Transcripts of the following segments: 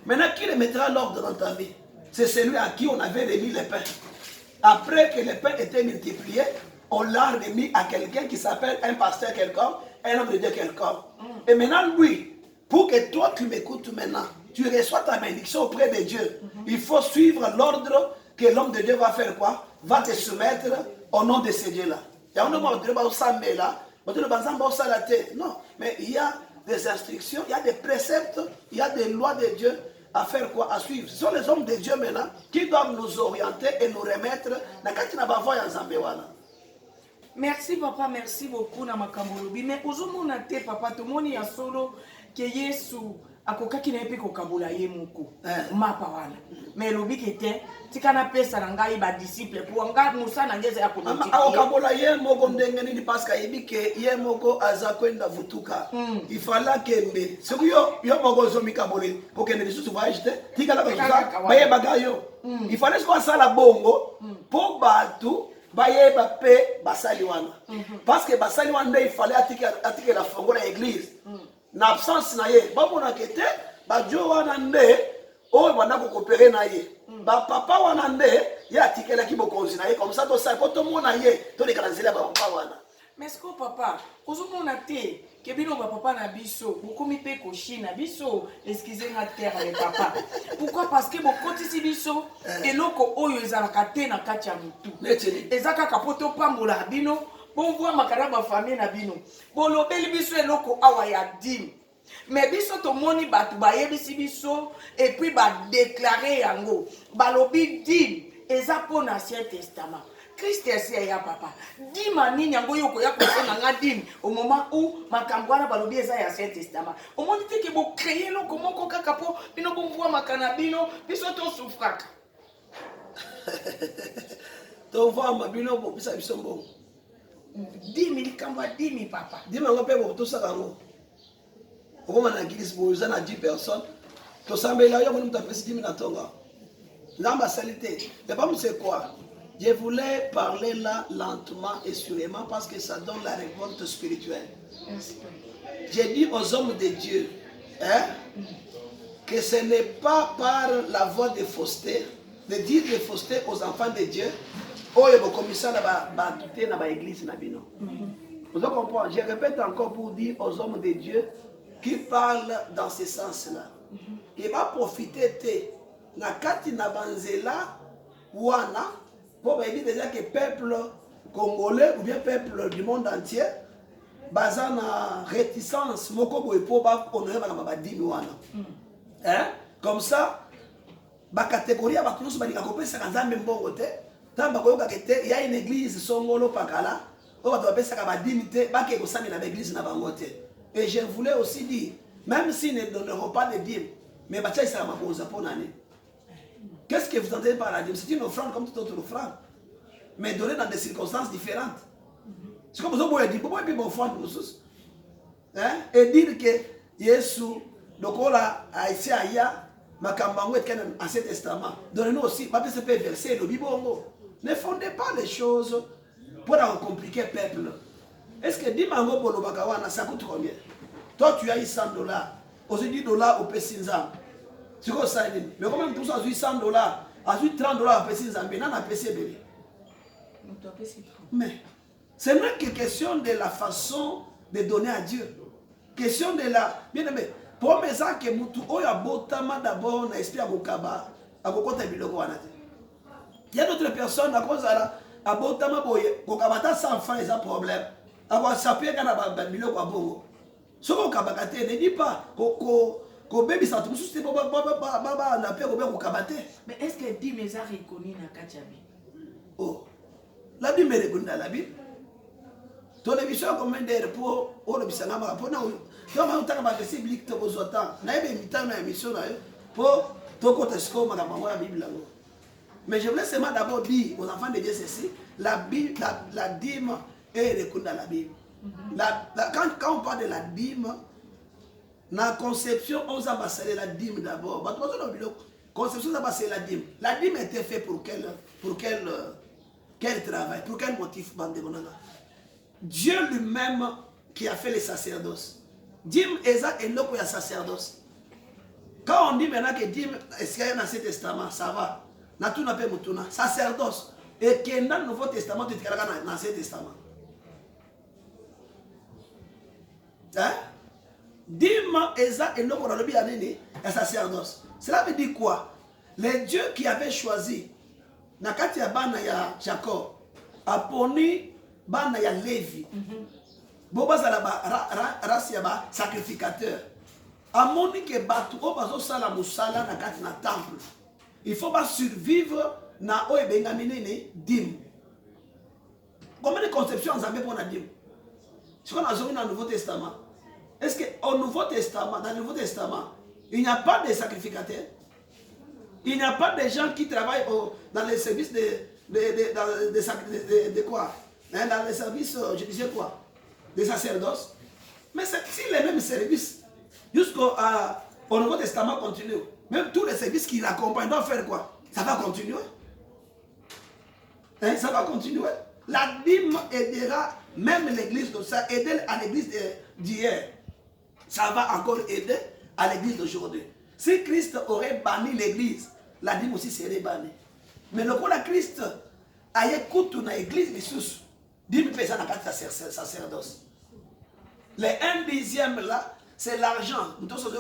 Maintenant, qui le mettra l'ordre dans ta vie? C'est celui à qui on avait remis les pains. Après que les pains étaient multipliés, on l'a remis à quelqu'un qui s'appelle un pasteur quelconque, un homme de Dieu quelconque. Et maintenant, lui, pour que toi, tu m'écoutes maintenant, tu reçois ta bénédiction auprès de Dieu, il faut suivre l'ordre que l'homme de Dieu va faire quoi? Va te soumettre au nom de ce Dieu-là. Il y a un homme de Dieu non, mais il y a des instructions, il y a des préceptes, il y a des lois de Dieu à faire quoi? À suivre. Ce sont les hommes de Dieu maintenant qui doivent nous orienter et nous remettre dans le. Merci papa, merci beaucoup na makambolobi. Mais ozomona te papa, tomoni ya solo ke Yesu akokaki na epe kokabola ye moko. Mapa wana. Mais lobi kete tikana pesa na ngai ba disciple pour nga musa na ngeze akonoki. Akokabola ye moko ndenge nini parce que yebike ye moko aza kwenda vutuka. Il fallait kembe. Ce que yo moko zo mikabole pour que ne lisusu voyage te. Tikala ba baye bagayo. Il fallait qu'on ça la bongo pour batu bayeba pe basali wana. Parce que basali wana il fallait attirer la fongo à l'église. Na absence na ye, ba mona kete ba jo wana nde o bana ko coopérer na ye. Ba papa wana nde ya atikela ki bokonzi na ye comme ça to ça ko to mona ye to le kanzela ba papa wana. Mais est-ce que papa, ozomona te ke bino ba papa na biso, bokomi pe ko china biso, excusez na terre les papa. Pourquoi? Parce que bokotisi biso eloko oyo ezalaka te na kati ya mutu. Ezaka kapoto pambola bino, bon voir makana ba famille na bino. Bolobeli biso eloko awa ya dim. Mais biso to moni batu ba yebisi biso et puis ba déclarer yango. Balobi dim eza pour l'Ancien Testament. Christ est ya papa. Dima nini yango yoko ya kosena nga dim au moment où makambwana balobi eza ya Ancien Testament. Au moment que bo créer lo comment ko kaka po bino bo voir makana bino biso to souffraka. To voir ma bino bo bisa biso bon. Dimi kamba dimi papa. Dima ngo pe bo to saka ngo. Comment on a dit que vous avez 10 personnes, tout ça, mais là, il y a un peu de na tonga. L'amba salité. Mais pas c'est quoi? Je voulais parler là lentement et sûrement parce que ça donne la révolte spirituelle. J'ai dit aux hommes de Dieu que ce n'est pas par la voie de fausseté, de dire de fausseté aux enfants de Dieu, oh, il y a un commissaire dans l'église. Vous comprenez? Je répète encore pour dire aux hommes de Dieu qui parlent dans ce sens-là. Il va profiter de la carte Nabanzela Wana pour dire déjà que le peuple congolais ou bien le peuple du monde entier basé na réticence moko pour honorer ma dimi wana. Comme ça, la catégorie va tous ba dikakope sa nzambe mbongo te. Tamba koyoka kete il y a une église songolo pakala, on va doit pesa ba dimi te ba ke ko sami na église na bango te. Et je voulais aussi dire, même s'ils ne donneront pas de dîmes, mais Bacha sera ma pose pour l'année. Qu'est-ce que vous entendez par la dîme? C'est une offrande comme toute autre offrande, mais donnée dans des circonstances différentes. C'est comme ça que vous dites, pourquoi vous pouvez offrande pour tous? Et dire que Jésus, donc on a ici à Makambango et Kenan, Ancien Testament, donnez-nous aussi, pas se peut verser le Bibongo. Ne fondez pas les choses pour compliquer le peuple. Est-ce que Dimango Bolo Bakawana, ça coûte combien? Toi, tu as eu 100 $. Aux 10 $ au Pessinzam. C'est quoi ça? Mais comment pour ça, 100 $, à 30 $ au Pessinzam, mais non, à PCB. Mais ce n'est que question de la façon de donner à Dieu. Question de la. Bien aimé, pour mes gens que Moutou, Oya Botama d'abord, n'a esprit à Bokaba, à Bokota Biloko Wanate. Il y a d'autres personnes à cause à Botama Boye, Bokabata sans fin, ils ont un problème. Avoir sapé quand on a biloko à Bongo. Ce qu'on a ne dit pas que baby ça tout c'est baba na peur au kabate. Mais est-ce que dit mes a reconnu na Kachabi? Oh. La Bible est reconnue dans la Bible. Ton émission combien d'heures pour le bisanga pour na toi ma utaka ba verset biblique to bozotan. Na ebe mitano na émission na yo pour to côté sco ma maman la Bible là. Mais je voulais seulement d'abord dire aux enfants de Dieu ceci, la Bible la dîme est reconnue dans la Bible. Quand on parle de la dîme, dans la conception, on a basé la dîme d'abord. Conception, on a basé la dîme. La dîme était faite pour quel travail, pour quel motif? Dieu lui-même qui a fait les sacerdoces. Dîme est un sacerdoce. Quand on dit maintenant que dîme, est-ce qu'il y a un Ancien Testament, ça va. Na tout n'a pas moutuna. Sacerdoce. Et que dans le Nouveau Testament, tu te regardes dans l'Ancien Testament. Hein? Dîme, Eza, et non, on a le bien né, un sacerdoce. Cela veut dire quoi? Les dieux qui avaient choisi, Nakati ya bana ya Jacob, a poni bana ya Lévi. Boba za la race ya ba sacrificateur. A moni ke batu o bazo sala musala nakati na temple. Il faut pas survivre na o ebengamine ne dîme. Combien de conceptions vous avez pour la dîme? Ce qu'on a dans le Nouveau Testament. Est-ce qu'au Nouveau Testament, dans le Nouveau Testament, il n'y a pas de sacrificateurs? Il n'y a pas de gens qui travaillent dans les services de quoi? Hein, dans les services, je disais quoi? Des sacerdoces. Mais c'est les mêmes services. Jusqu'au Nouveau Testament continue. Même tous les services qui l'accompagnent doivent faire quoi? Ça va continuer. Hein, ça va continuer. La dîme aidera même l'église de ça, aider à l'église d'hier. Ça va encore aider à l'église d'aujourd'hui. Si Christ aurait banni l'église, la dîme aussi serait bannie. Mais le coup de Christ a écouté dans l'église de Jésus, dîme pesa na kati sacerdoce. Les 1/10 là, c'est l'argent. Nous tous dans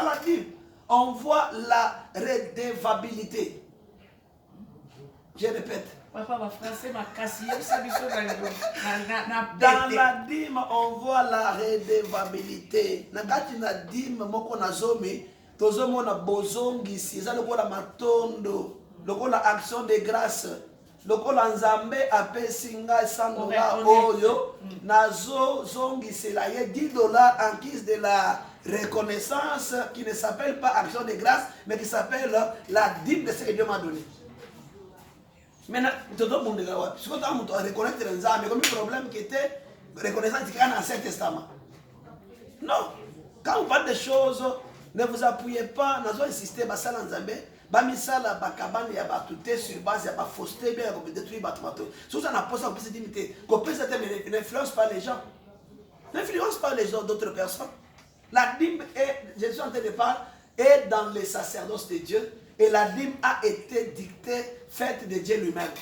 la dîme, on voit la redevabilité. Je répète. Papa, ma français m'a cassé. Dans la dîme, on voit la redevabilité. Nakati na dîme, moko na zomi, tozomo na bozongi, si ça lokola matondo, lokola action de grâce, lokola nzambe apesi ngai $100 oyo, nazo zongi c'est là, il y a $10 en guise de la reconnaissance qui ne s'appelle pas action de grâce, mais qui s'appelle la dîme de ce que Dieu m'a donné. Maintenant, tout le monde si on a reconnaître les âmes, comme le problème qui était reconnaissance dans l'Ancien Testament. Non, quand vous parlez des choses, ne vous appuyez pas dans un système à salle en Zambé, bamisala bakabane ya batute sur base ya ba fausseté bien comme détruire batmato. Si vous en avez pas cette dignité, qu'on peut n'influence pas les gens. N'influence pas les gens d'autres personnes. La dîme est, Jésus en train de parler, est dans les sacerdoces de Dieu. Et la dîme a été dictée, faite de Dieu lui-même.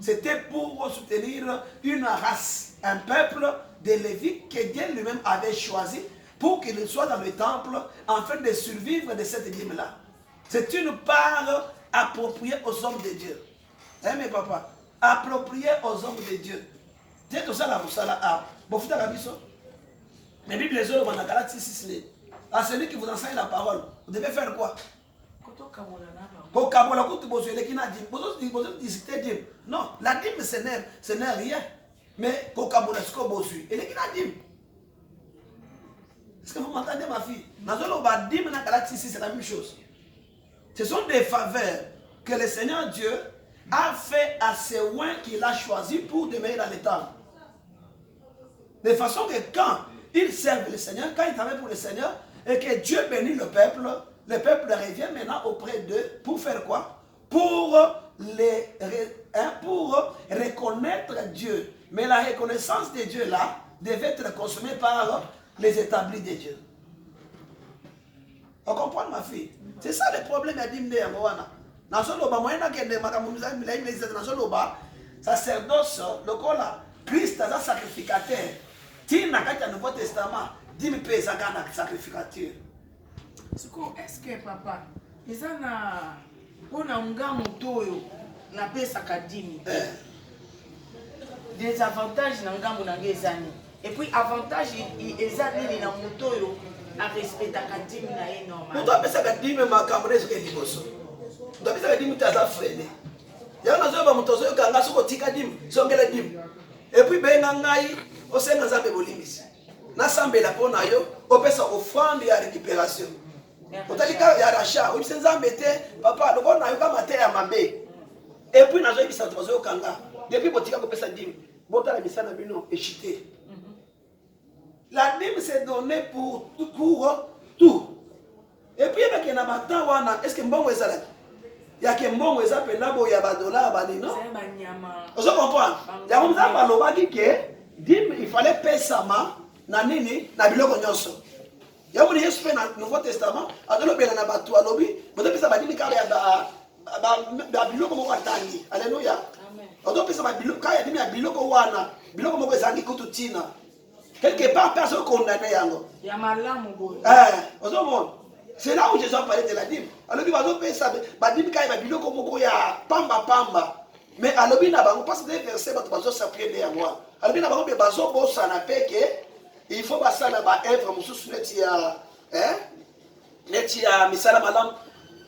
C'était pour soutenir une race, un peuple de Lévites que Dieu lui-même avait choisi pour qu'il soit dans le temple afin de survivre de cette dîme-là. C'est une part appropriée aux hommes de Dieu. Hein, mes papas? Appropriée aux hommes de Dieu. Dieu tout ça là, vous savez là. Mais Bible les autres, on a Galates 6. À celui qui vous enseigne la parole, vous devez faire quoi? Non, la dîme ce n'est rien. Mais est-ce que vous m'entendez ma fille? C'est la même chose. Ce sont des faveurs que le Seigneur Dieu a fait à ces oins qu'il a choisi pour demeurer dans les temps. De façon que quand ils servent le Seigneur, quand ils travaillent pour le Seigneur, et que Dieu bénit le peuple revient maintenant auprès d'eux pour faire quoi? Pour reconnaître Dieu. Mais la reconnaissance de Dieu là devait être consommée par les établis de Dieu. On comprend ma fille? C'est ça le problème à Dimne et Moana. Dans ce loba, moi, sacerdoce, le cola, Christ a sacrificateur. Tina, quand il y a le Nouveau Testament, Dime pesa kana sacrificateur. Est-ce que papa, ils ont un moto na pesa kadimi. Des avantages na ngambo na ngezani. Et puis avantage ezali na moto yo a respecter kadimi na ye normal. Moto pesa kadimi makambre ce que liboso. Moto pesa kadimi taza freine. Ya na zo ba moto zo kanga soko tika dim, songela dim. Et puis benga ngai osenga zambe bolimbisi. Na sambela pona yo, opesa offrande ya récupération. Otalika ya rachat, o bisenza mbete, papa loko na yo kama te ya mambe. Et puis nazo ibisa tozo kanga. Depuis botika ko pesa dim, bota la misana bino échité. La dîme c'est donné pour tout. Et puis avec na bata wana, est-ce que mbongo ezala? Ya ke mbongo eza pena bo ya ba dollar ba non? C'est ba nyama. Vous comprenez? Ya mza ba lobaki ke dîme il fallait payer sama na nini na biloko nyonso. Yango ni Yesu pe na Nouveau Testament adolo bela na batu alobi boto pesa badini kala ya ba biloko moko atangi. Alléluia. Amen. Oto pesa ba biloko kaya dimi ya biloko wana biloko moko ezangi kutu tina. Quelque part personne condamné yango. Ya malamu boye. Ozo c'est là où Jésus a parlé de la dîme. Alors il va dire ça ba dîme kaya ba biloko moko ya pamba. Mais alobi na bango parce que des versets bato s'appuyer de moi. Alobi na bango be bazo bossa na peke. Il faut passer à la œuvre, misala malam.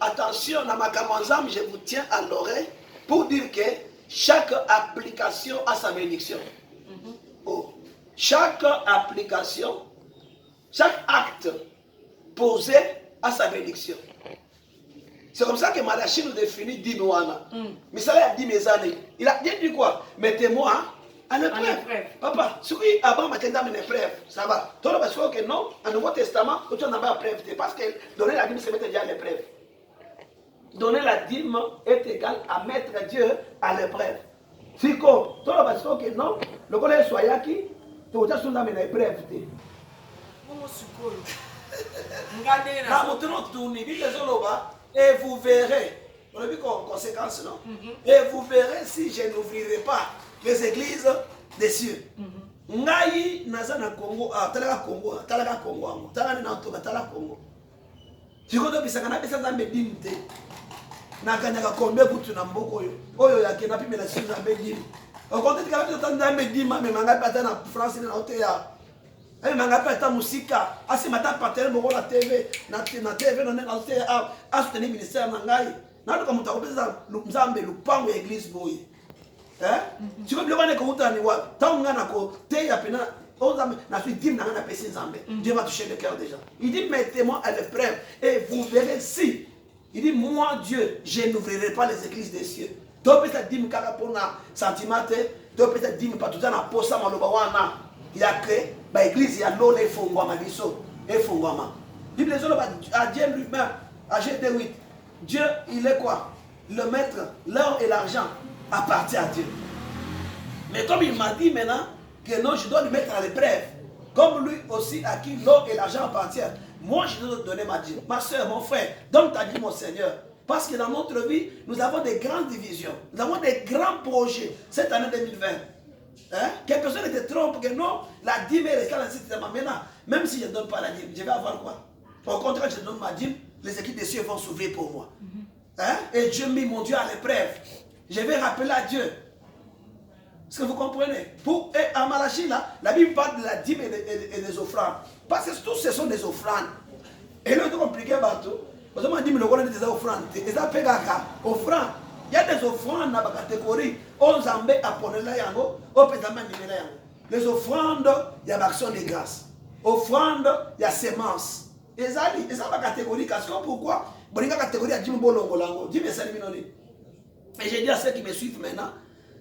Attention, dans ma camanzam, je vous tiens à l'oreille pour dire que chaque application a sa bénédiction. Oh. Chaque application, chaque acte posé a sa bénédiction. C'est comme ça que Malachi nous définit Dimouana. Misala a dit mes années. Il a dit quoi? Mettez-moi à l'épreuve. Papa, ce qui avant maintenant une épreuve, ça va. Toi, parce que non, dans le Nouveau Testament, tu n'as pas épreuve. Parce que donner la dîme, c'est mettre Dieu à l'épreuve. Donner la dîme est égal à mettre Dieu à l'épreuve. Si toi, parce que non, le collège soyaki, tu as besoin d'une épreuve. Et vous verrez, on a vu conséquence, non? Et vous verrez si je n'ouvrirai pas les églises des cieux. Ngai nazana Congo, talaka Congo, talaka na toka talaka Congo. Sikoto bisaka na pesa za mbedimte. Na kanyaka kombe kutu na mboko yo. Oyo yake na pimela sina mbedimi. Okote tika pesa za mbedima me manga pata na France na hotel ya. Ai manga pata musika, asi mata patele moko na TV, na TV na hotel a soutenir ministère na ngai. Na ndo kamuta kopesa Nzambe lupango ya église boye. Tu veux bien que vous t'en ayez tant on a côté à peine na suis dit na pesi Nzambe. Dieu va toucher le cœur des gens. Il dit mettez-moi à l'épreuve et vous verrez si. Il dit moi Dieu, je n'ouvrirai pas les églises des cieux. Donc peut-être dire kaka pour na sentiment, donc peut-être dire pas tout ça na posa maloba wana. Il a créé ba église ya lolo e fongwama biso e fongwama. Bible zolo ba à Dieu lui-même à G8. Dieu, il est quoi? Le maître, l'or et l'argent appartient à Dieu. Mais comme il m'a dit maintenant que non, je dois lui mettre à l'épreuve, comme lui aussi à qui l'or et l'argent appartiennent, moi je dois donner ma dîme. Ma soeur, mon frère, donne ta dîme mon Seigneur. Parce que dans notre vie, nous avons des grandes divisions, nous avons des grands projets cette année 2020. Que personne ne te trompe que non, la dîme est restée dans cette maintenant. Même si je ne donne pas la dîme, je vais avoir quoi? Au contraire, je donne ma dîme, les équipes des cieux vont s'ouvrir pour moi. Et Dieu mit mon Dieu à l'épreuve. Je vais rappeler à Dieu. Est-ce que vous comprenez? Pour à Malachi, là, la Bible parle de la dîme et des offrandes. Parce que tous ce sont des offrandes. Et là, c'est compliqué, bateau. Parce que moi, je dis, mais des offrandes. Et ça fait offrandes. Il y a des offrandes dans la catégorie. On zambé à poner la yango, on peut t'amener la yango. Les offrandes, il y a l'action de grâce. Offrandes, il y a sémence. Et ça, c'est la catégorie. Pourquoi? Bon, il y a la catégorie à dîme bolongo lango. Dîme et saliminoné. Et j'ai dit à ceux qui me suivent maintenant,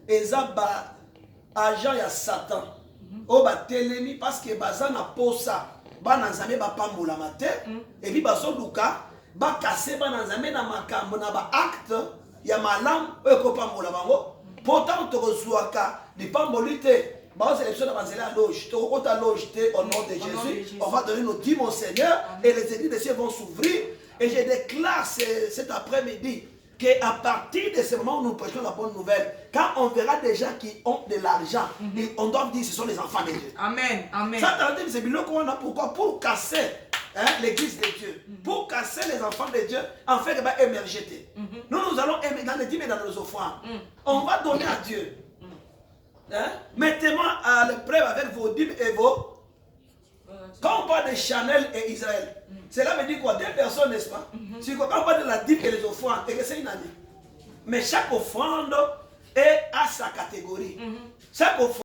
ils ont agent ya Satan. Au ba telemi parce que baza na posa, ba nanzame ba pambola mate, et puis baso luka, ba kase ba nanzame na makambo na ba acte ya malam eko pambola bango. Pourtant to rezuaka di pambolite, ba sélection na banzela loge, to kota loge au nom de Jésus. On va donner nos dîmes au Seigneur et les églises des cieux vont s'ouvrir. Et je déclare cet après-midi qu'à partir de ce moment où nous prêchons la bonne nouvelle, quand on verra des gens qui ont de l'argent, on doit dire que ce sont les enfants de Dieu. Amen. Amen. Ça, c'est bien qu'on a pourquoi? Pour casser l'église de Dieu. Pour casser les enfants de Dieu, en fait, il va émerger. Nous allons aimer dans les dîmes et dans nos offrandes. On va donner à Dieu. Mettez-moi à l'épreuve avec vos dîmes et vos... Quand on parle de Chanel et Israël, cela veut dire quoi? Deux personnes, n'est-ce pas? Si quand on parle de la dîme et les offrandes, et que c'est une année. Mais chaque offrande est à sa catégorie. Chaque offrande